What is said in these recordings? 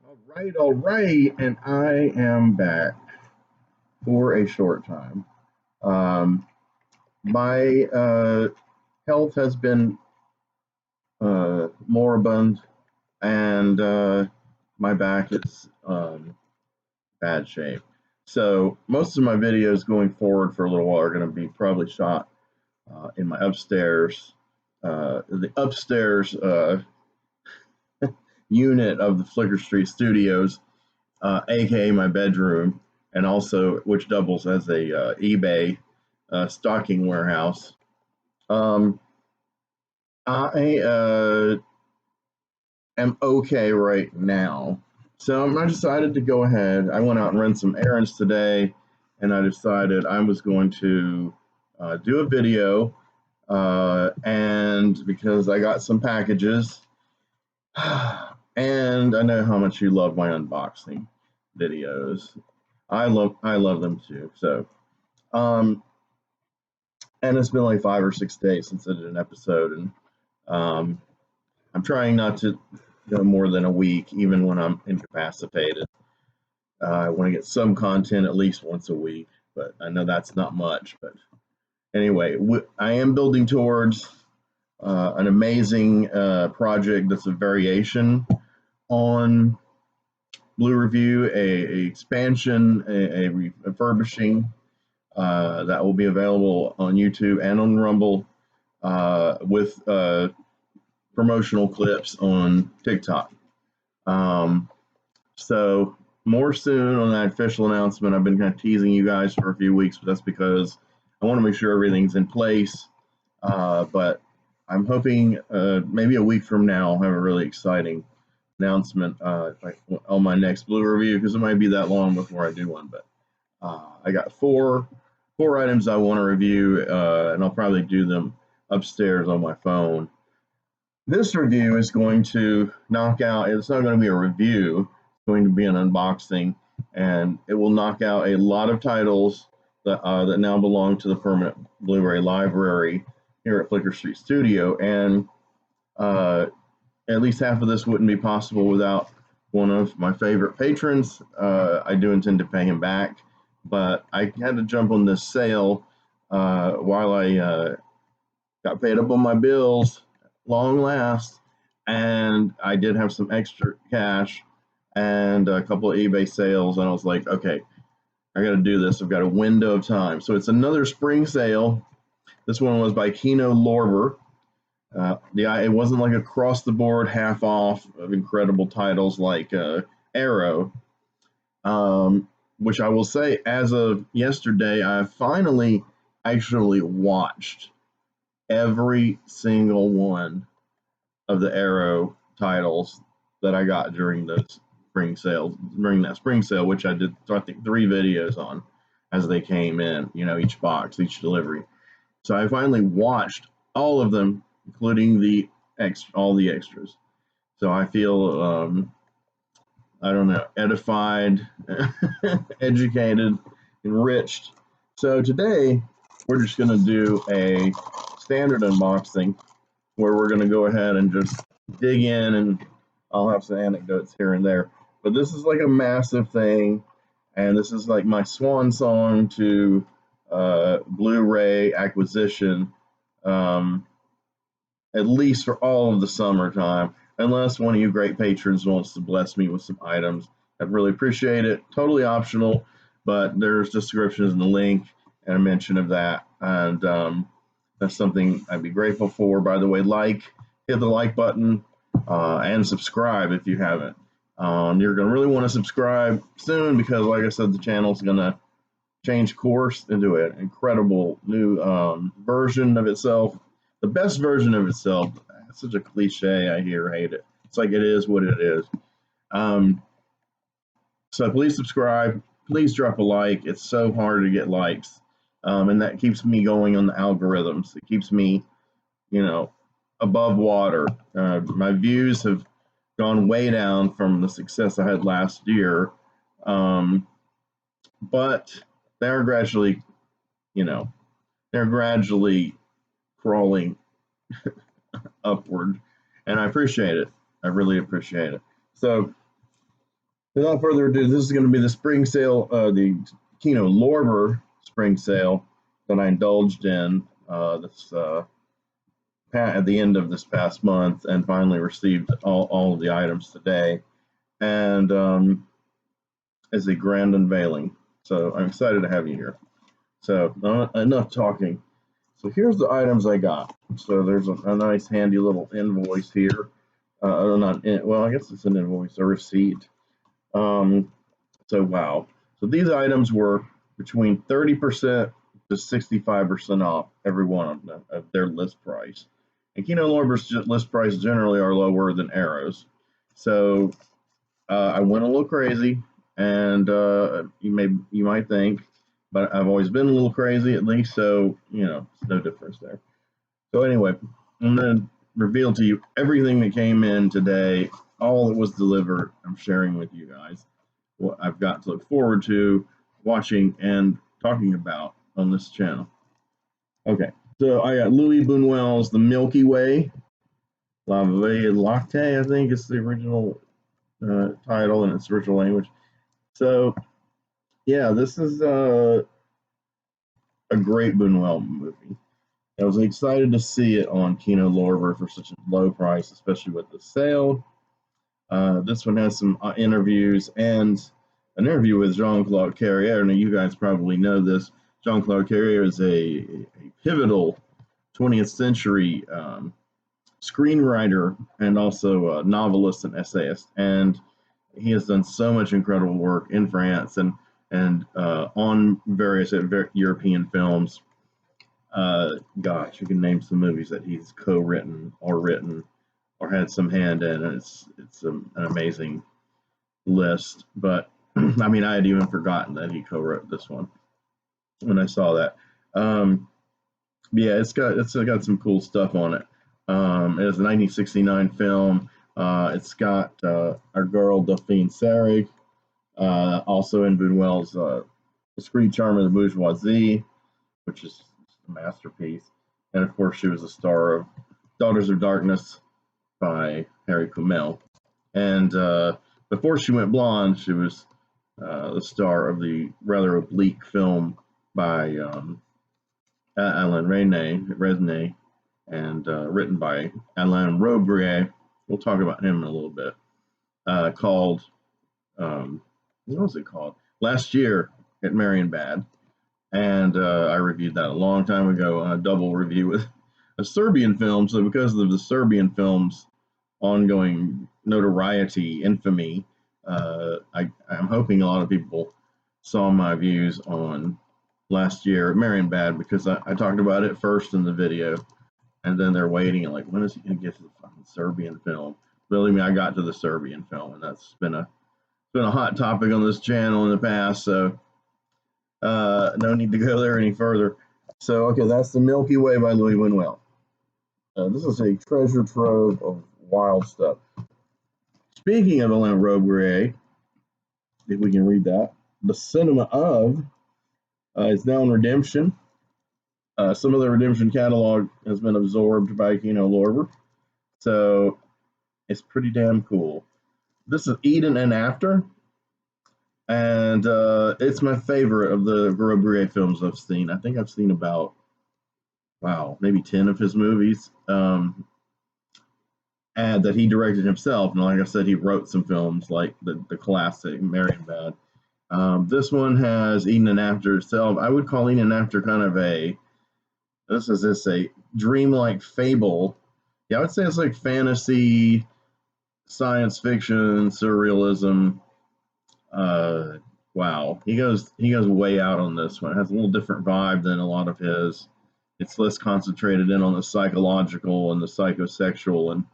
All right, and I am back for a short time. My health has been moribund, and my back is bad shape. So most of my videos going forward for a little while are going to be probably shot in my upstairs, the upstairs unit of the Flicker Street Studios, aka my bedroom, and also which doubles as a eBay stocking warehouse. I am okay right now, so I decided to go ahead. I went out and ran some errands today, and I decided I was going to do a video, and because I got some packages. And I know how much you love my unboxing videos. I love them too. So, and it's been like 5 or 6 days since I did an episode, and I'm trying not to go more than a week, even when I'm incapacitated. I want to get some content at least once a week, but I know that's not much. But anyway, I am building towards an amazing project that's a variation on Blue Revue, a expansion, a refurbishing that will be available on YouTube and on Rumble with promotional clips on TikTok. So more soon on that official announcement. I've been kind of teasing you guys for a few weeks, but that's because I want to make sure everything's in place. But I'm hoping maybe a week from now I'll have a really exciting announcement on my next Blue Revue, because it might be that long before I do one. But I got four items I want to review, and I'll probably do them upstairs on my phone. This review is going to knock out, it's not going to be a review, it's going to be an unboxing, and it will knock out a lot of titles that now belong to the Permanent Blu-ray Library here at Flicker Street Studio, and at least half of this wouldn't be possible without one of my favorite patrons. I do intend to pay him back, but I had to jump on this sale while I got paid up on my bills, long last, and I did have some extra cash and a couple of eBay sales, and I was like, okay, I got to do this. I've got a window of time. So it's another spring sale. This one was by KINO LORBER. It wasn't like across the board half off of incredible titles like Arrow, which I will say, as of yesterday, I finally actually watched every single one of the Arrow titles that I got during the spring sale, which I did, I think, 3 videos on as they came in, each box, each delivery. So I finally watched all of them, including all the extras. So I feel, I don't know, edified, educated, enriched. So today, we're just going to do a standard unboxing where we're going to go ahead and just dig in, and I'll have some anecdotes here and there. But this is like a massive thing, and this is like my swan song to Blu-ray acquisition, at least for all of the summertime, unless one of you great patrons wants to bless me with some items. I'd really appreciate it. Totally optional, but there's descriptions in the link and a mention of that, and that's something I'd be grateful for. By the way, hit the like button, and subscribe if you haven't. You're going to really want to subscribe soon, because, like I said, the channel's going to change course into an incredible new version of itself. The best version of itself. It's such a cliche. I hate it. It's like it is what it is. So please subscribe. Please drop a like. It's so hard to get likes. And that keeps me going on the algorithms. It keeps me, above water. My views have gone way down from the success I had last year. But they're gradually, crawling upward, and I appreciate it. I really appreciate it. So Without further ado, this is going to be the spring sale, the KINO LORBER spring sale that I indulged in this at the end of this past month, and finally received all of the items today, and as a grand unveiling. So I'm excited to have you here. So enough talking. So here's the items I got. So there's a nice handy little invoice here. Not in, well, I guess it's an invoice, a receipt. So wow. So these items were between 30% to 65% off every one of them of their list price. And KINO LORBER's list price generally are lower than Arrow's. So I went a little crazy, and you might think, but I've always been a little crazy at least, so it's no difference there. So anyway, I'm gonna reveal to you everything that came in today, all that was delivered. I'm sharing with you guys what I've got to look forward to watching and talking about on this channel. Okay, so I got Louis Bunuel's The Milky Way, La Vie Lactée, I think is the original title in its original language. So, yeah, this is a great Bunuel movie. I was excited to see it on KINO LORBER for such a low price, especially with the sale. This one has some interviews and an interview with Jean-Claude Carrière. Now, you guys probably know this. Jean-Claude Carrière is a pivotal 20th century screenwriter and also a novelist and essayist. And he has done so much incredible work in France and on various European films. Gosh, you can name some movies that he's co-written or written or had some hand in, and it's an amazing list. But I mean, I had even forgotten that he co-wrote this one when I saw that. Yeah, it's got some cool stuff on it. It is a 1969 film. It's got our girl Delphine Seyrig, also in Bunuel's Discreet Charm of the Bourgeoisie, which is a masterpiece. And of course, she was the star of Daughters of Darkness by Harry Coumel. And before she went blonde, she was the star of the rather oblique film by Alain Resnais, and written by Alain Robbe-Grillet. We'll talk about him in a little bit. Called, what was it called? Last year at Marienbad. And I reviewed that a long time ago on a double review with a Serbian film. So because of the Serbian film's ongoing notoriety, infamy, I'm hoping a lot of people saw my views on last year at Marienbad, because I talked about it first in the video, and then they're waiting and like, when is he going to get to the fucking Serbian film? Believe me, I got to the Serbian film, and that's been a hot topic on this channel in the past. So no need to go there any further. So okay, that's The Milky Way by Louis Bunuel. This is a treasure trove of wild stuff. Speaking of Alain Robbe-Grillet, if we can read that, The Cinema of is now in redemption. Some of the redemption catalog has been absorbed by KINO LORBER, so it's pretty damn cool. This is Eden and After, and it's my favorite of the Robbe-Grillet films I've seen. I think I've seen about, maybe 10 of his movies, and that he directed himself. And like I said, he wrote some films like the classic Marienbad. This one has Eden and After itself. I would call Eden and After kind of a dreamlike fable. Yeah, I would say it's like fantasy, science fiction, surrealism. Wow, he goes way out on this one. It has a little different vibe than a lot of his. It's less concentrated in on the psychological and the psychosexual, and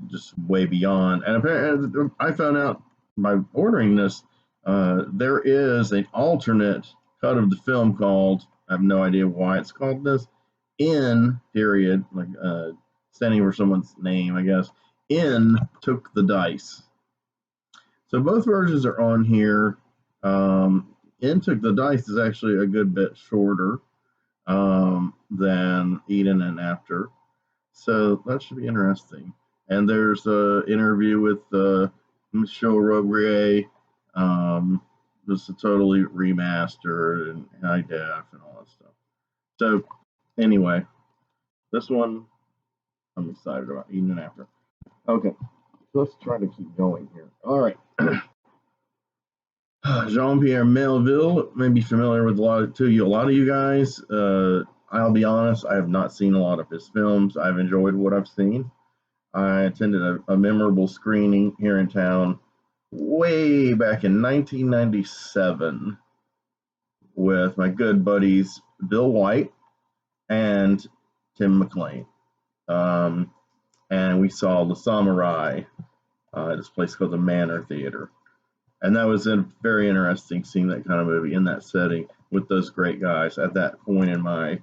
just way beyond. And apparently, I found out by ordering this, there is an alternate cut of the film called, I have no idea why it's called this, in period, like standing for someone's name, I guess. In Took the Dice. So both versions are on here. In Took the Dice is actually a good bit shorter than Eden and After. So that should be interesting. And there's an interview with show Robbe-Grillet. Just a totally remastered and high def and all that stuff. So anyway, this one I'm excited about eating after. Okay, let's try to keep going here. All right. Jean-Pierre Melville may be familiar with a lot of you guys. I'll be honest, I have not seen a lot of his films. I've enjoyed what I've seen. I attended a memorable screening here in town way back in 1997 with my good buddies Bill White and Tim McLean. And we saw The Samurai at this place called the Manor Theater. And that was very interesting seeing that kind of movie in that setting with those great guys at that point in my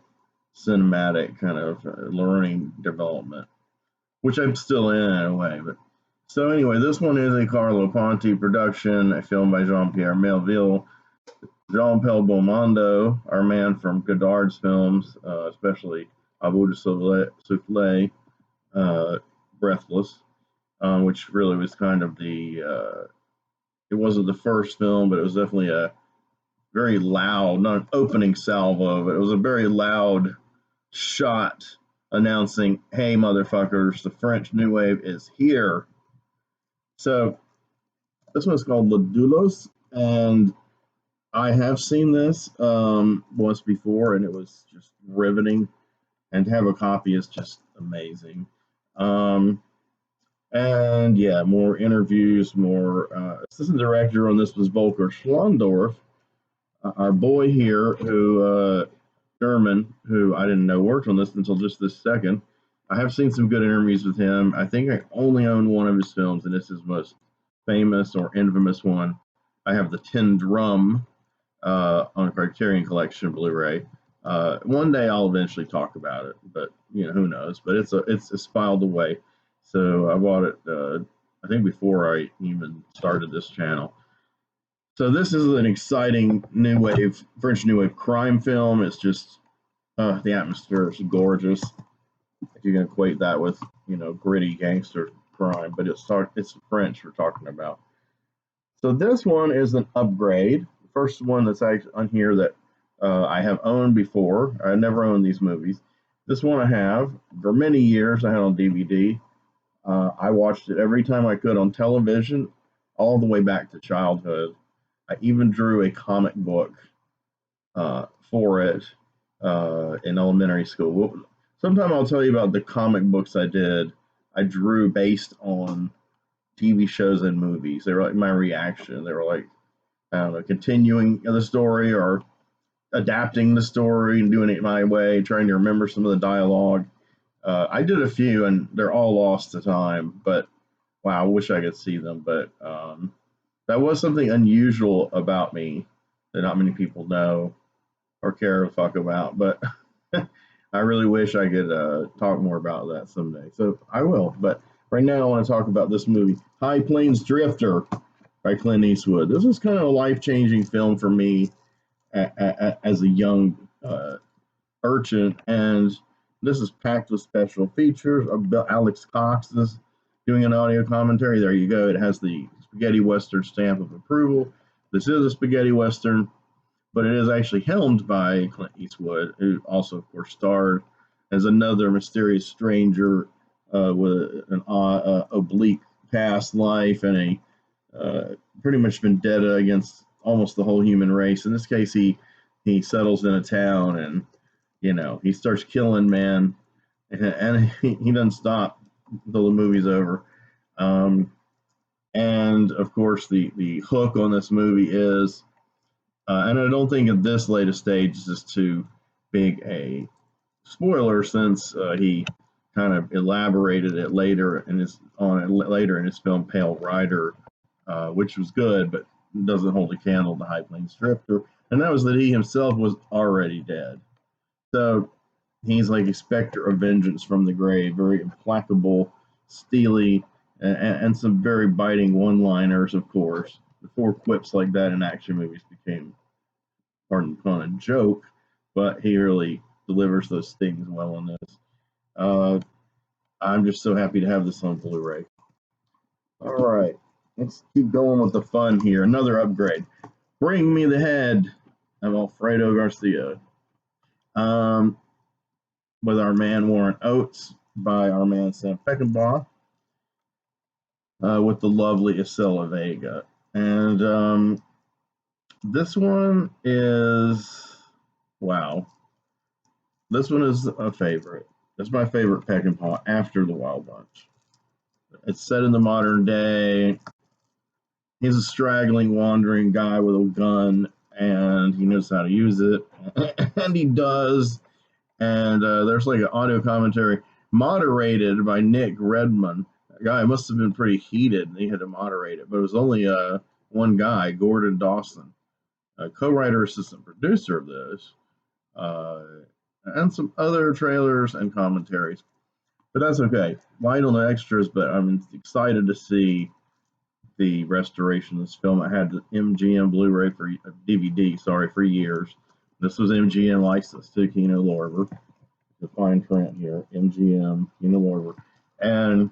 cinematic kind of learning development, which I'm still in a way. But so anyway, this one is a Carlo Ponti production, a film by Jean-Pierre Melville. Jean-Paul Belmondo, our man from Godard's films, especially Abu de Souffle, Breathless, which really was kind of it wasn't the first film, but it was definitely a very loud, not an opening salvo, but it was a very loud shot announcing, hey, motherfuckers, the French New Wave is here. So this one's called Le Doulos, and I have seen this once before, and it was just riveting. And to have a copy is just amazing. And yeah, more interviews, more assistant director on this was Volker Schlondorf, our boy here, who German, who I didn't know worked on this until just this second. I have seen some good interviews with him. I think I only own one of his films, and it's his most famous or infamous one. I have The Tin Drum on Criterion Collection Blu-ray. One day I'll eventually talk about it, but who knows? But it's filed away. So I bought it, I think before I even started this channel. So this is an exciting new wave, French new wave crime film. It's just, the atmosphere is gorgeous. If you can equate that with, gritty gangster crime, but it's French we're talking about. So this one is an upgrade. The first one that's actually on here that I have owned before. I never owned these movies. This one I have for many years. I had on DVD. I watched it every time I could on television, all the way back to childhood. I even drew a comic book for it in elementary school. Sometime I'll tell you about the comic books I drew based on TV shows and movies. They were like my reaction. They were like, I don't know, continuing the story or adapting the story and doing it my way, trying to remember some of the dialogue. I did a few, and they're all lost to time. But wow, I wish I could see them. But that was something unusual about me that not many people know or care a fuck about. But I really wish I could talk more about that someday. So I will. But right now, I want to talk about this movie, High Plains Drifter, by Clint Eastwood. This was kind of a life-changing film for me as a young urchin, and this is packed with special features. Alex Cox is doing an audio commentary. There you go. It has the spaghetti western stamp of approval. This is a spaghetti western, but it is actually helmed by Clint Eastwood, who also, of course, starred as another mysterious stranger with an oblique past life and a pretty much vendetta against almost the whole human race. In this case, he settles in a town and he starts killing, man, and he doesn't stop until the movie's over. And of course, the hook on this movie is, and I don't think at this latest stage this is too big a spoiler, since he kind of elaborated it later in his film Pale Rider, which was good, but doesn't hold a candle to High Plains Drifter, and that was that he himself was already dead. So he's like a specter of vengeance from the grave, very implacable, steely, and some very biting one-liners, of course. Before quips like that in action movies became, pardon the pun, a joke, but he really delivers those things well in this. I'm just so happy to have this on Blu-ray. All right. let's keep going with the fun here. Another upgrade. Bring Me the Head of Alfredo Garcia. With our man Warren Oates by our man Sam Peckinpah, with the lovely Isela Vega. And this one is, wow. This one is a favorite. It's my favorite Peckinpah after The Wild Bunch. It's set in the modern day. He's a straggling, wandering guy with a gun, and he knows how to use it, and he does. And there's like an audio commentary moderated by Nick Redman. That guy must have been pretty heated, and he had to moderate it. But it was only one guy, Gordon Dawson, a co-writer, assistant producer of this, and some other trailers and commentaries. But that's okay. Light on the extras, but I'm excited to see the restoration of this film. I had the MGM Blu-ray for DVD, for years. This was MGM licensed to KINO LORBER. The fine print here, MGM, KINO LORBER. And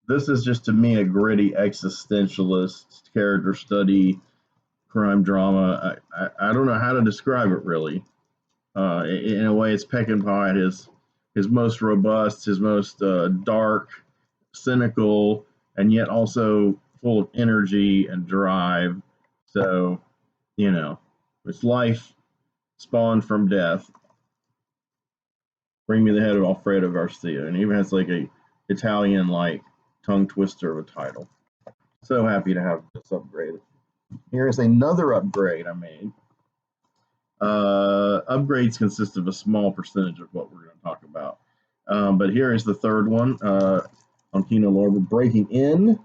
this is just, to me, a gritty existentialist character study, crime drama. I don't know how to describe it, really. In a way, it's Peckinpah at his most robust, his most dark, cynical, and yet also full of energy and drive. So, it's life spawned from death. Bring Me the Head of Alfredo Garcia, and even has like a Italian like tongue twister of a title. So happy to have this upgrade. Here is another upgrade I made. Upgrades consist of a small percentage of what we're going to talk about, but here is the third one on KINO LORBER, Breaking In,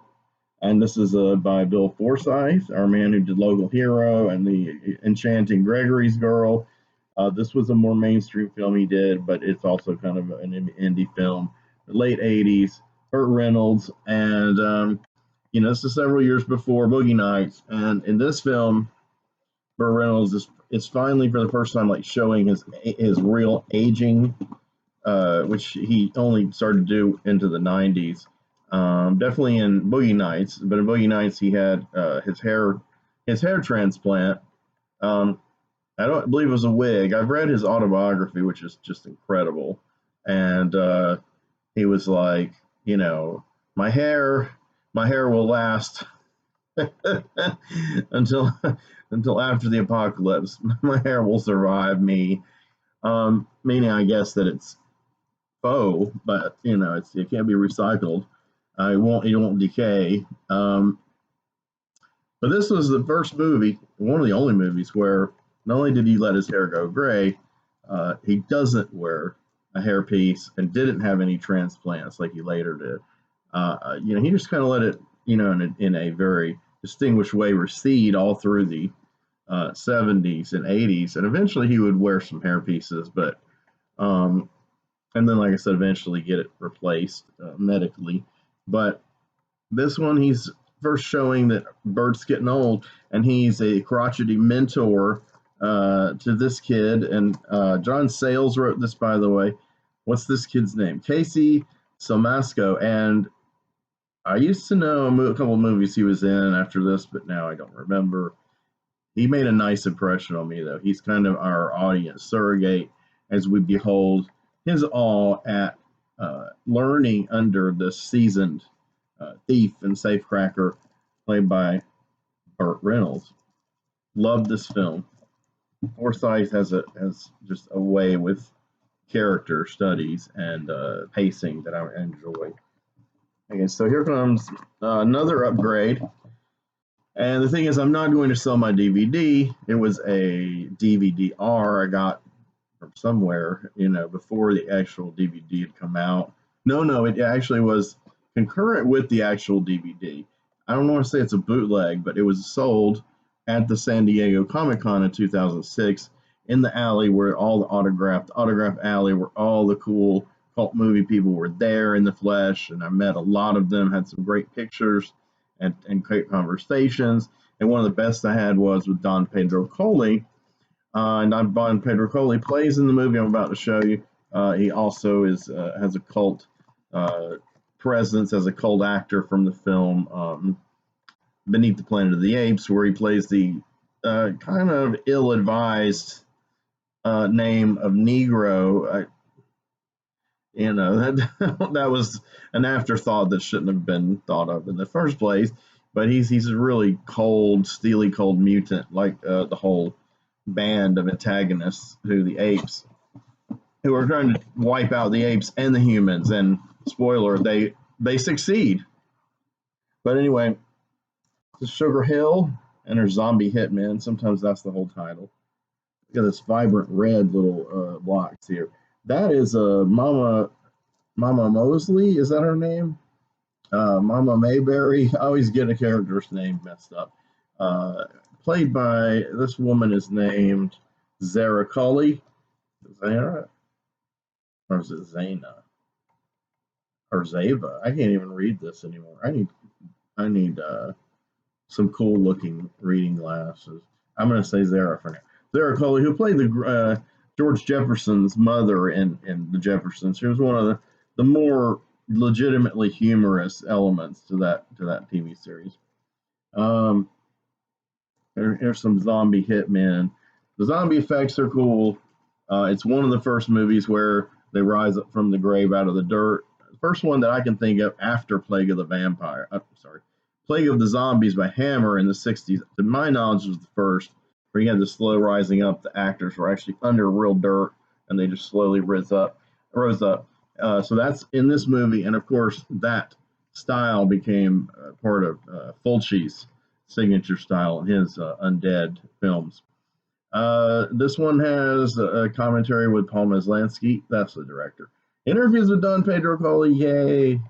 and this is by Bill Forsyth, our man who did Local Hero and the Enchanting Gregory's Girl. This was a more mainstream film he did, but it's also kind of an indie film. The late 80s, Burt Reynolds, and this is several years before Boogie Nights. And in this film, Burt Reynolds is finally for the first time like showing his real aging, which he only started to do into the 90s. Definitely in Boogie Nights, but in Boogie Nights he had his hair transplant. I don't believe it was a wig. I've read his autobiography, which is just incredible. And he was like, my hair will last until after the apocalypse. My hair will survive me. Meaning, I guess that it's faux, but it can't be recycled. It won't decay. But this was the first movie, one of the only movies where not only did he let his hair go gray, he doesn't wear a hairpiece and didn't have any transplants like he later did. He just kind of let it, in a very distinguished way, recede all through the 70s and 80s, and eventually he would wear some hairpieces, but and then, like I said, eventually get it replaced medically. But this one, he's first showing that Bert's getting old, and he's a crotchety mentor to this kid. And John Sayles wrote this, by the way. What's this kid's name? Casey Somasco. And I used to know a couple of movies he was in after this, but now I don't remember. He made a nice impression on me, though. He's kind of our audience surrogate as we behold his awe at learning under this seasoned thief and safecracker played by Burt Reynolds. Love this film. Forsyth has just a way with character studies and pacing that I enjoy. Okay, so here comes another upgrade. And the thing is, I'm not going to sell my DVD. It was a DVD-R I got from somewhere, before the actual DVD had come out. No, it actually was concurrent with the actual DVD. I don't want to say it's a bootleg, but it was sold at the San Diego Comic-Con in 2006 in the alley where all the autograph alley where all the cool cult movie people were there in the flesh, and I met a lot of them, had some great pictures and great conversations. And one of the best I had was with Don Pedro Coley. And Don Pedro Coley plays in the movie I'm about to show you. He also has a cult presence as a cult actor from the film Beneath the Planet of the Apes, where he plays the kind of ill-advised name of Negro. That was an afterthought that shouldn't have been thought of in the first place. But he's a really cold, steely cold mutant, like the whole band of antagonists, the apes, who are trying to wipe out the apes and the humans. And spoiler, they succeed. But anyway, the Sugar Hill and her zombie hitman. Sometimes that's the whole title. Look at this vibrant red little blocks here. That is Mama Mosley. Is that her name? Mama Mayberry. I always get a character's name messed up. Played by this woman is named Zara Cully. Zara? Or is it Zana? Or Zava? I can't even read this anymore. I need some cool looking reading glasses. I'm going to say Zara for now. Zara Cully, who played the George Jefferson's mother in the Jeffersons. She was one of the more legitimately humorous elements to that TV series. Here's some zombie hitmen. The zombie effects are cool. It's one of the first movies where they rise up from the grave out of the dirt. The first one that I can think of after Plague of the Zombies by Hammer in the 60s, to my knowledge, was the first, where you had the slow rising up. The actors were actually under real dirt, and they just slowly rose up. So that's in this movie, and of course, that style became part of Fulci's signature style in his undead films. This one has a commentary with Paul Maslansky. That's the director. Interviews with Don Pedro Colley. Yay!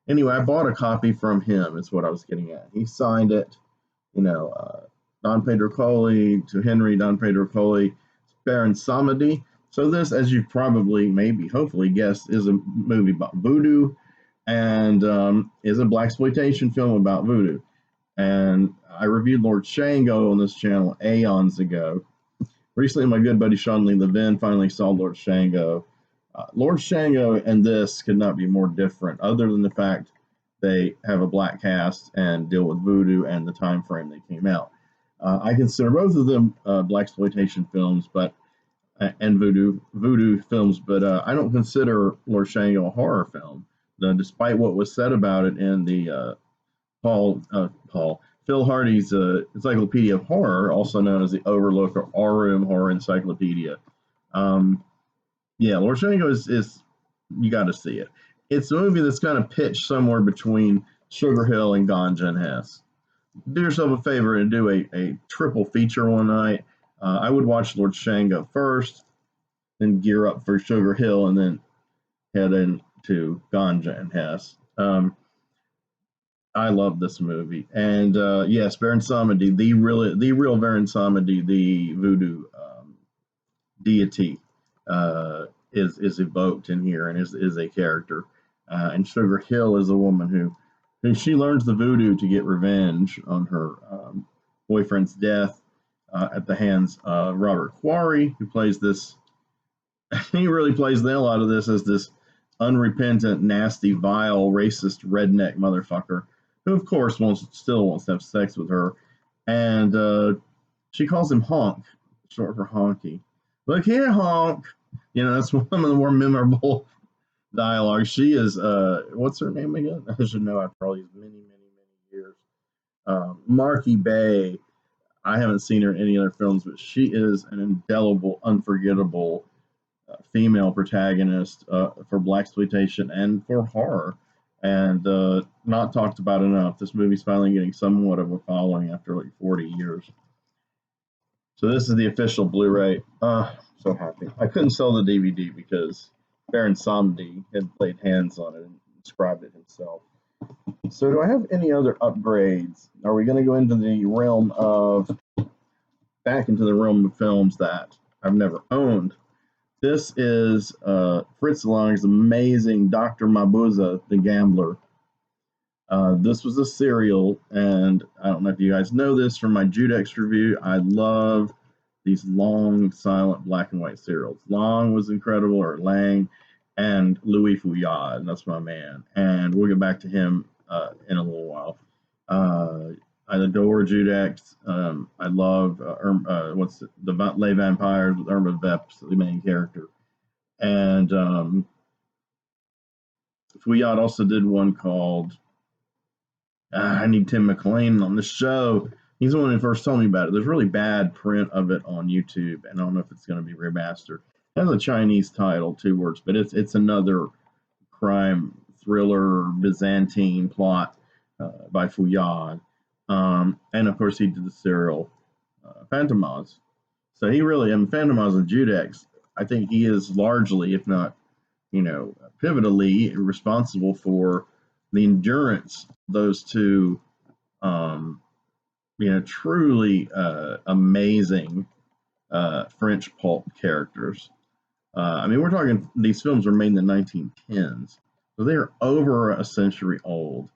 Anyway, I bought a copy from him. Is what I was getting at. He signed it. Don Pedro Colley to Henry. Don Pedro Colley, Baron Samedi. So this, as you probably, maybe, hopefully guessed, is a movie about voodoo, and is a blaxploitation film about voodoo. And I reviewed Lord Shango on this channel aeons ago. Recently, my good buddy Sean Lee Levin finally saw Lord Shango. Lord Shango and this could not be more different, other than the fact they have a black cast and deal with voodoo and the time frame they came out. I consider both of them blaxploitation films, and voodoo films, but I don't consider Lord Shango a horror film. Despite what was said about it in the Phil Hardy's Encyclopedia of Horror, also known as the Overlook or R-Room Horror Encyclopedia. Lord Shango is you got to see it. It's a movie that's kind of pitched somewhere between Sugar Hill and Ganja and Hess. Do yourself a favor and do a triple feature one night. I would watch Lord Shango first, then gear up for Sugar Hill, and then head into Ganja and Hess. I love this movie, and yes, Baron Samedi, the real Baron Samedi, the voodoo deity, is evoked in here and is a character. And Sugar Hill is a woman who she learns the voodoo to get revenge on her boyfriend's death at the hands of Robert Quarry, who plays this. He really plays the hell out of this as this unrepentant, nasty, vile, racist, redneck motherfucker who, of course, still wants to have sex with her. And she calls him Honk, short for Honky. Look here, Honk. That's one of the more memorable dialogue. She is, what's her name again? I should know after all these many years. Marky Bay. I haven't seen her in any other films, but she is an indelible, unforgettable female protagonist for blaxploitation and for horror, and not talked about enough. This movie's finally getting somewhat of a following after like 40 years. So this is the official Blu-ray. So happy. I couldn't sell the DVD because Baron Samedi had played hands on it and described it himself. So do I have any other upgrades? Are we going to go into the realm of films that I've never owned? This is Fritz Lang's amazing Dr. Mabuse, the Gambler. This was a serial, and I don't know if you guys know this from my Judex review. I love these long, silent, black and white serials. Lang was incredible, or Lang, and Louis Fouillade, and that's my man. And we'll get back to him in a little while. I adore Judex. I love what's the Les Vampires with Irma Vep's the main character, and Fouillade also did one called I Need Tim McLean on the show. He's the one who first told me about it. There's really bad print of it on YouTube, and I don't know if it's going to be remastered. It has a Chinese title, 2 words, but it's another crime thriller Byzantine plot by Fouillade. And of course, he did the serial Phantom Oz. So he really, I mean, Phantom Oz and Judex, I think he is largely, if not, pivotally responsible for the endurance of those two, truly amazing French pulp characters. I mean, we're talking, these films were made in the 1910s, so they're over a century old,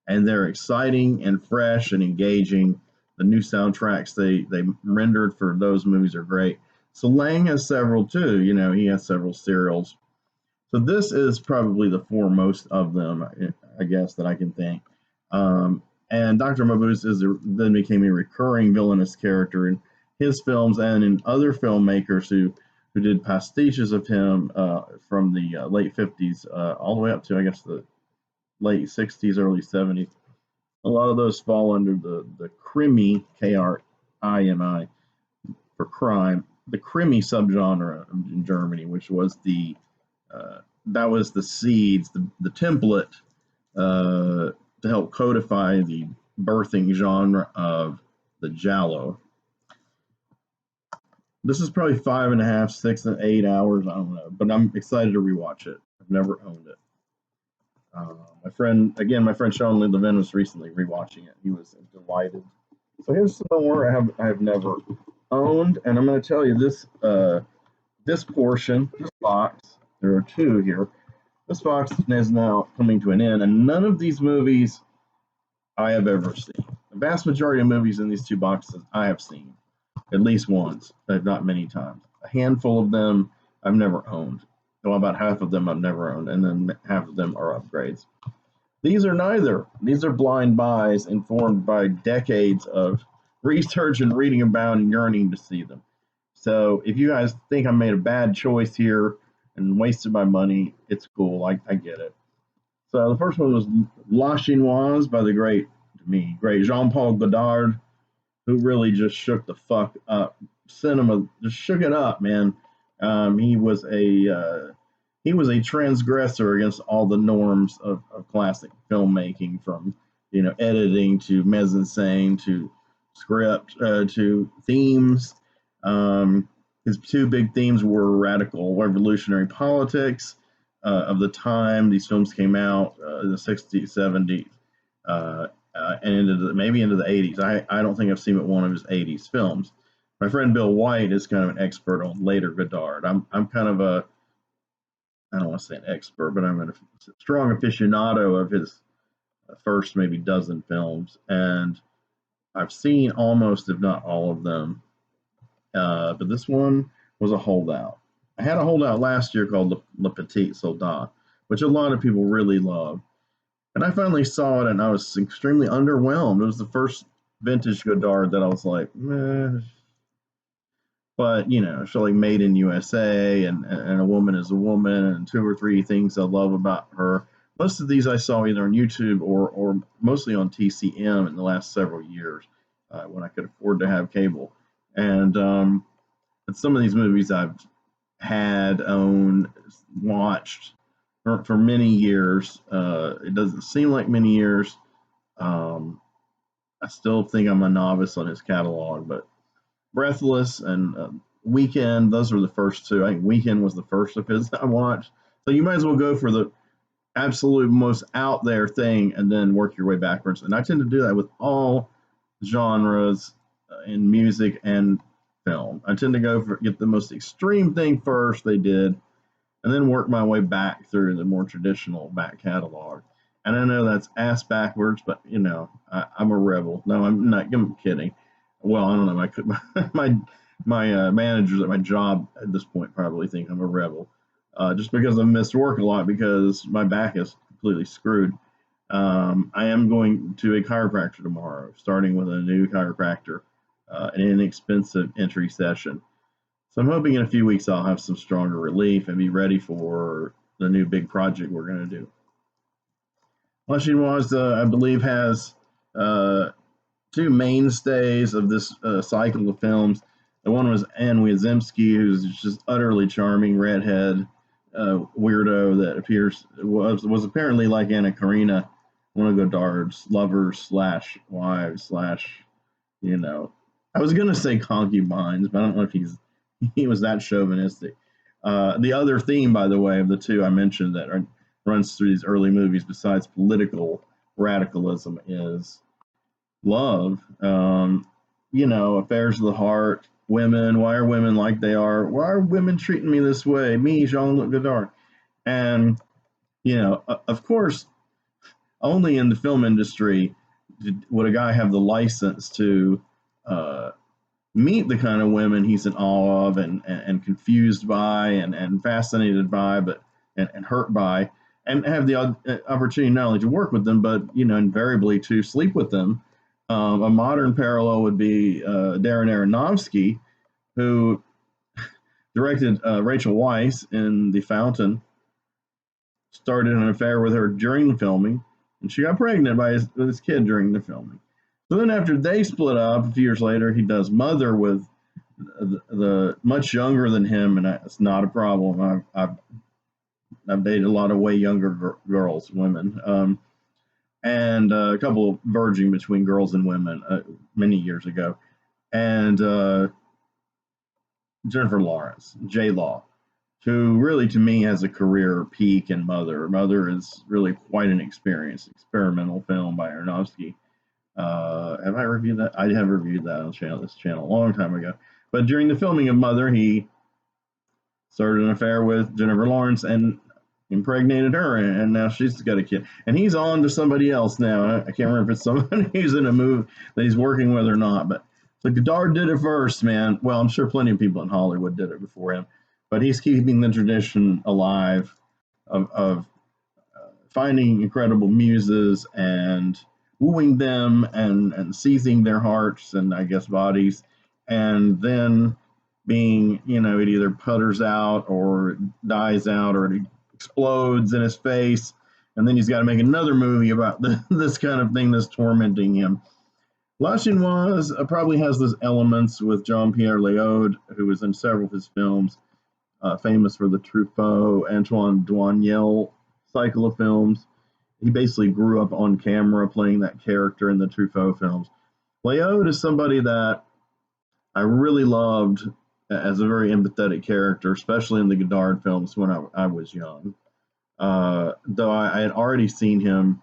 and they're exciting and fresh and engaging. The new soundtracks they rendered for those movies are great. So Lang has several too. He has several serials. So this is probably the foremost of them, I guess, that I can think. And Dr. Mabuse then became a recurring villainous character in his films and in other filmmakers who did pastiches of him from the late 50s all the way up to, I guess, the late 60s, early 70s. A lot of those fall under the Krimi, Krimi, for crime, the Krimi subgenre in Germany, which was that was the seeds, the template to help codify the birthing genre of the giallo. This is probably 5.5, 6, and 8 hours. I don't know, but I'm excited to rewatch it. I've never owned it. My friend Sean Lee Levin was recently rewatching it. He was delighted. So here's some more I have never owned, and I'm going to tell you this portion, this box. There are 2 here. This box is now coming to an end, and none of these movies I have ever seen. The vast majority of movies in these 2 boxes I have seen at least once, if not many times. A handful of them I've never owned. Well, about half of them I've never owned, and then half of them are upgrades. These are neither. These are blind buys informed by decades of research and reading about and yearning to see them. So if you guys think I made a bad choice here and wasted my money, it's cool. I get it. So the first one was La Chinoise by the great Jean-Paul Godard, who really just shook the fuck up. Cinema just shook it up, man. He was a transgressor against all the norms of classic filmmaking, from editing to mise-en-scène to script to themes. His 2 big themes were radical revolutionary politics of the time these films came out, in the 60s, 70s, and maybe into the 80s. I don't think I've seen one of his 80s films. My friend Bill White is kind of an expert on later Godard. I'm kind of I don't want to say an expert, but I'm a strong aficionado of his first maybe dozen films, and I've seen almost, if not all of them. But this one was a holdout. I had a holdout last year called Le Petit Soldat, which a lot of people really love. And I finally saw it, and I was extremely underwhelmed. It was the first vintage Godard that I was like, meh. But, it's like Made in USA and A Woman is a Woman and 2 or 3 things I love about her. Most of these I saw either on YouTube or mostly on TCM in the last several years when I could afford to have cable. And but some of these movies I've had, owned, watched for many years. It doesn't seem like many years. I still think I'm a novice on his catalog, but Breathless and Weekend, those were the first 2. I think Weekend was the first of his I watched. So you might as well go for the absolute most out there thing and then work your way backwards. And I tend to do that with all genres in music and film. I tend to get the most extreme thing first they did, and then work my way back through the more traditional back catalog. And I know that's ass backwards, but I'm a rebel. No, I'm not. I'm kidding. Well, I don't know. My managers at my job at this point probably think I'm a rebel, just because I've missed work a lot because my back is completely screwed. I am going to a chiropractor tomorrow, starting with a new chiropractor, an inexpensive entry session. So I'm hoping in a few weeks I'll have some stronger relief and be ready for the new big project we're going to do. Washington Was, I believe, has two mainstays of this cycle of films. The one was Anne Wiazemski, who's just utterly charming redhead weirdo that was apparently like Anna Karina, one of Godard's lovers slash wives slash, you know, I was gonna say concubines, but I don't know if he was that chauvinistic. The other theme, by the way, of the two I mentioned that runs through these early movies, besides political radicalism, is love. Affairs of the heart, women. Why are women like they are? Why are women treating me this way? Me, Jean-Luc Godard. And, of course, only in the film industry would a guy have the license to meet the kind of women he's in awe of and confused by and fascinated by, and hurt by, and have the opportunity not only to work with them, but invariably to sleep with them. A modern parallel would be Darren Aronofsky, who directed Rachel Weisz in The Fountain, started an affair with her during the filming, and she got pregnant with his kid during the filming. So then after they split up, a few years later, he does Mother with the much younger than him, and it's not a problem. I've dated a lot of way younger girls, women, and a couple verging between girls and women many years ago. And Jennifer Lawrence, J-Law, who really to me has a career peak in Mother. Mother is really quite an experimental film by Aronofsky. Have I reviewed that? I have reviewed that on this channel a long time ago. But during the filming of Mother, he started an affair with Jennifer Lawrence and impregnated her, and now she's got a kid. And he's on to somebody else now. I can't remember if it's somebody who's in a movie that he's working with or not. But so Godard did it first, man. Well, I'm sure plenty of people in Hollywood did it before him. But he's keeping the tradition alive of finding incredible muses and wooing them and seizing their hearts and I guess bodies, and then being, it either putters out or dies out or it explodes in his face, and then he's got to make another movie about this kind of thing that's tormenting him. La Chinoise probably has those elements with Jean-Pierre Léaud, who was in several of his films, famous for the Truffaut, Antoine Doinel cycle of films. He basically grew up on camera playing that character in the Truffaut films. Léaud is somebody that I really loved as a very empathetic character, especially in the Godard films when I was young. Though I had already seen him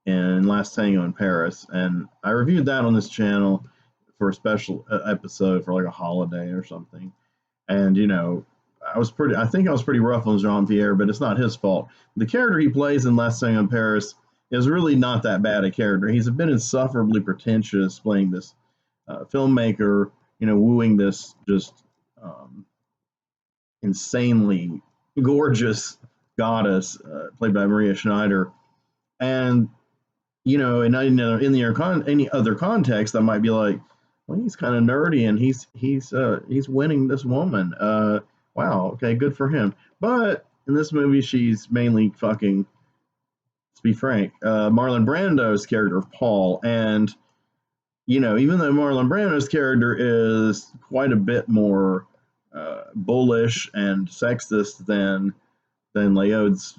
in Last Tango in Paris, and I reviewed that on this channel for a special episode for like a holiday or something. And I think I was pretty rough on Jean-Pierre, but it's not his fault. The character he plays in Last Tango in Paris is really not that bad a character. He's been insufferably pretentious, playing this filmmaker, wooing this just insanely gorgeous goddess played by Maria Schneider. And in any other context, that might be like, well, he's kind of nerdy and he's winning this woman. Wow, okay, good for him. But in this movie, she's mainly fucking, let's be frank, Marlon Brando's character of Paul. And, even though Marlon Brando's character is quite a bit more bullish and sexist than Léaud's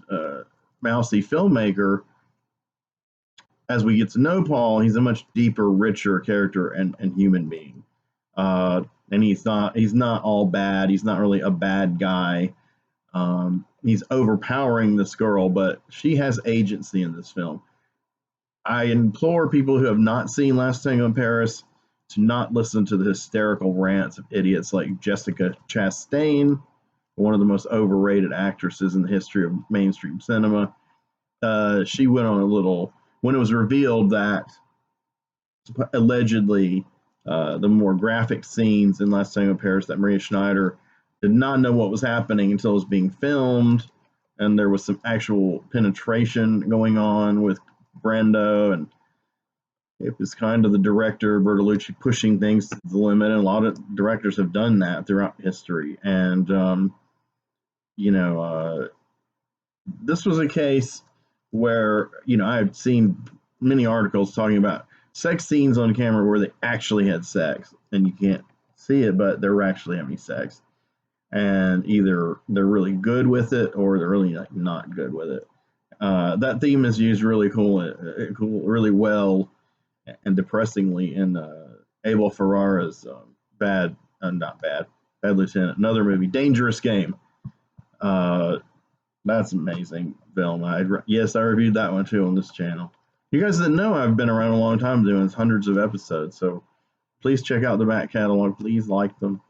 mousy filmmaker, as we get to know Paul, he's a much deeper, richer character and human being. And he's not all bad. He's not really a bad guy. He's overpowering this girl, but she has agency in this film. I implore people who have not seen Last Tango in Paris to not listen to the hysterical rants of idiots like Jessica Chastain, one of the most overrated actresses in the history of mainstream cinema. She went on a little, when it was revealed that allegedly the more graphic scenes in Last Tango in Paris, that Maria Schneider did not know what was happening until it was being filmed, and there was some actual penetration going on with Brando, and it was kind of the director Bertolucci pushing things to the limit, and a lot of directors have done that throughout history. And you know, this was a case where I had seen many articles talking about sex scenes on camera where they actually had sex, and you can't see it, but they're actually having sex, and either they're really good with it or they're really not good with it. That theme is used really really well and depressingly in Abel Ferrara's not bad, Bad Lieutenant, another movie, Dangerous Game. That's an amazing film. I reviewed that one too on this channel. You guys didn't know I've been around a long time doing hundreds of episodes, so please check out the back catalog. Please like them,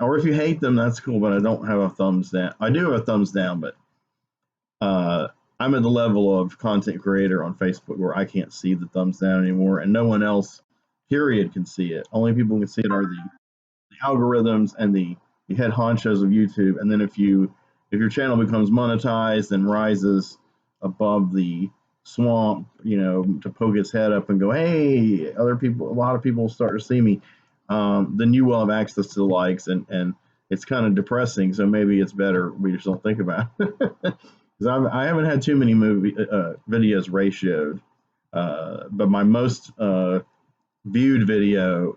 or if you hate them, that's cool. But I don't have a thumbs down. I do have a thumbs down, but I'm at the level of content creator on Facebook where I can't see the thumbs down anymore, and no one else, period, can see it. Only people who can see it are the algorithms and the head honchos of YouTube. And then if your channel becomes monetized and rises above the swamp, to poke its head up and go, hey, a lot of people start to see me, then you will have access to the likes, and it's kind of depressing. So maybe it's better we just don't think about it. Because I haven't had too many videos ratioed, but my most viewed video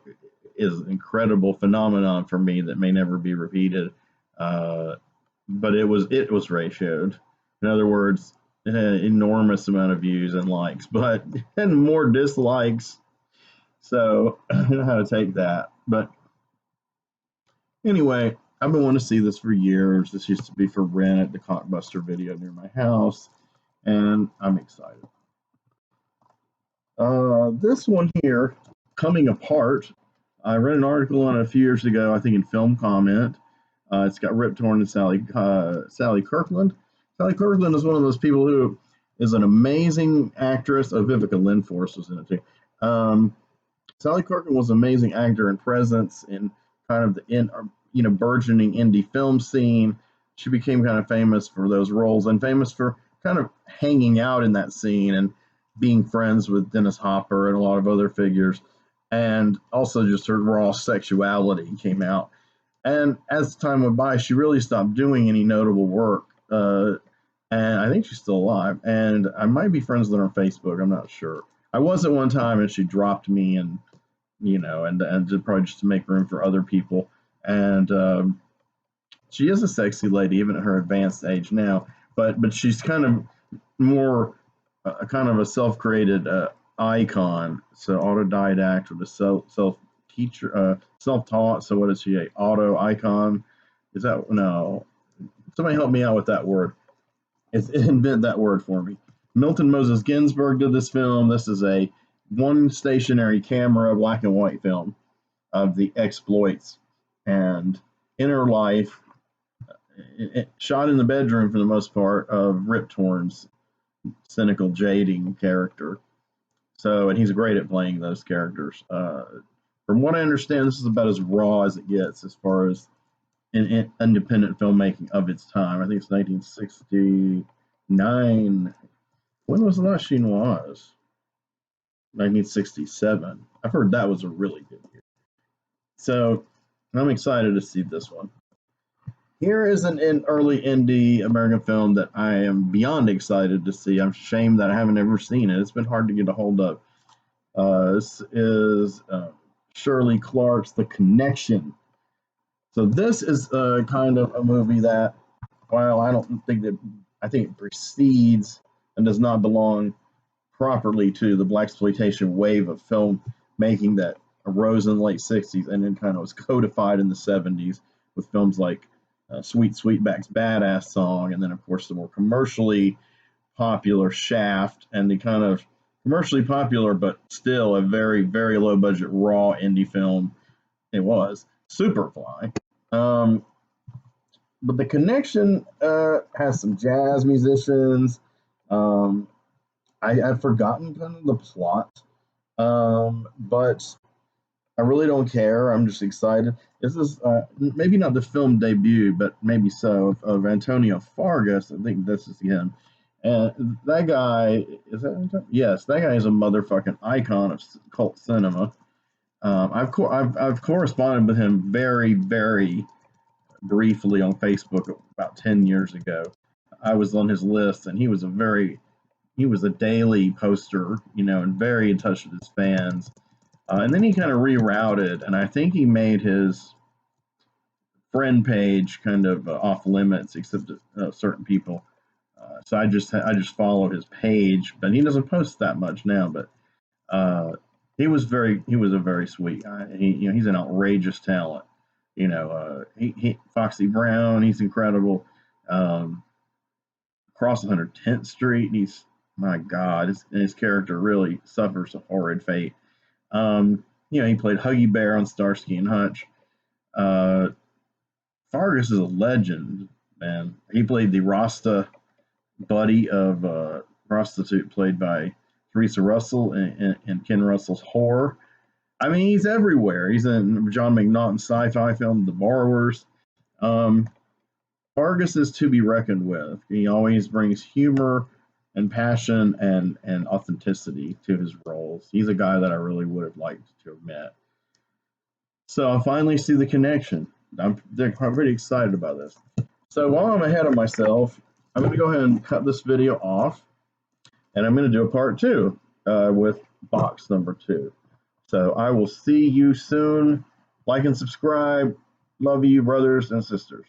is an incredible phenomenon for me that may never be repeated. But it was ratioed. In other words, it had an enormous amount of views and likes, but and more dislikes. So I don't know how to take that. But anyway, I've been wanting to see this for years. This used to be for rent at the Cockbuster video near my house, and I'm excited. This one here, Coming Apart, I read an article on it a few years ago, I think in Film Comment. It's got Rip Torn and Sally Kirkland. Sally Kirkland is one of those people who is an amazing actress. Oh, Vivica Lindfors was in it too. Sally Kirkland was an amazing actor and presence in kind of the burgeoning indie film scene. She became kind of famous for those roles and famous for kind of hanging out in that scene and being friends with Dennis Hopper and a lot of other figures. And also just her raw sexuality came out. And as time went by, she really stopped doing any notable work. And I think she's still alive. And I might be friends with her on Facebook. I'm not sure. I was at one time, and she dropped me, and probably just to make room for other people. And she is a sexy lady, even at her advanced age now. But she's kind of more kind of a self-created icon. So autodidact or the self-teacher, self-taught. So what is she? A auto icon? Is that no? Somebody help me out with that word. Invent that word for me. Milton Moses Ginsburg did this film. This is a one stationary camera, black and white film of the exploits and inner life, shot in the bedroom for the most part, of Rip Torn's cynical, jading character. So, and he's great at playing those characters. From what I understand, this is about as raw as it gets as far as in independent filmmaking of its time. I think it's 1969. When was the last Chinoise? 1967. I've heard that was a really good year. So I'm excited to see this one. Here is an early indie American film that I am beyond excited to see. I'm ashamed that I haven't ever seen it. It's been hard to get a hold of. This is Shirley Clarke's The Connection. So this is kind of a movie that, while I think it precedes and does not belong properly to the blaxploitation wave of film making that arose in the late 60s and then kind of was codified in the 70s with films like Sweet Sweetback's Badass Song, and then of course the more commercially popular Shaft, and the kind of commercially popular but still a very, very low budget raw indie film it was, Superfly. But The Connection has some jazz musicians. I've forgotten kind of the plot, but I really don't care. I'm just excited. This is maybe not the film debut, but maybe so, of Antonio Fargas. I think this is him. And that guy is that yes, that guy is a motherfucking icon of cult cinema. I've corresponded with him very briefly on Facebook about 10 years ago. I was on his list, and he was a daily poster, you know, and very in touch with his fans. And then he kind of rerouted, and I think he made his friend page kind of off limits, except to certain people. So I just follow his page, but he doesn't post that much now. But he was a very sweet guy. You know, he's an outrageous talent. You know, he Foxy Brown, he's incredible. Across 110th Street, he's my God, his character really suffers a horrid fate. You know, he played Huggy Bear on Starsky and Hutch. Uh, Fargus is a legend, man. He played the Rasta buddy of prostitute played by Teresa Russell in Ken Russell's Horror. I mean, he's everywhere. He's in John McNaughton's sci-fi film, The Borrowers. Um, Fargus is to be reckoned with. He always brings humor and passion and authenticity to his roles. He's a guy that I really would have liked to have met. So I finally see the connection. I'm pretty excited about this. So while I'm ahead of myself, I'm going to go ahead and cut this video off, and I'm going to do a part two with box number 2. So I will see you soon. Like and subscribe. Love you, brothers and sisters.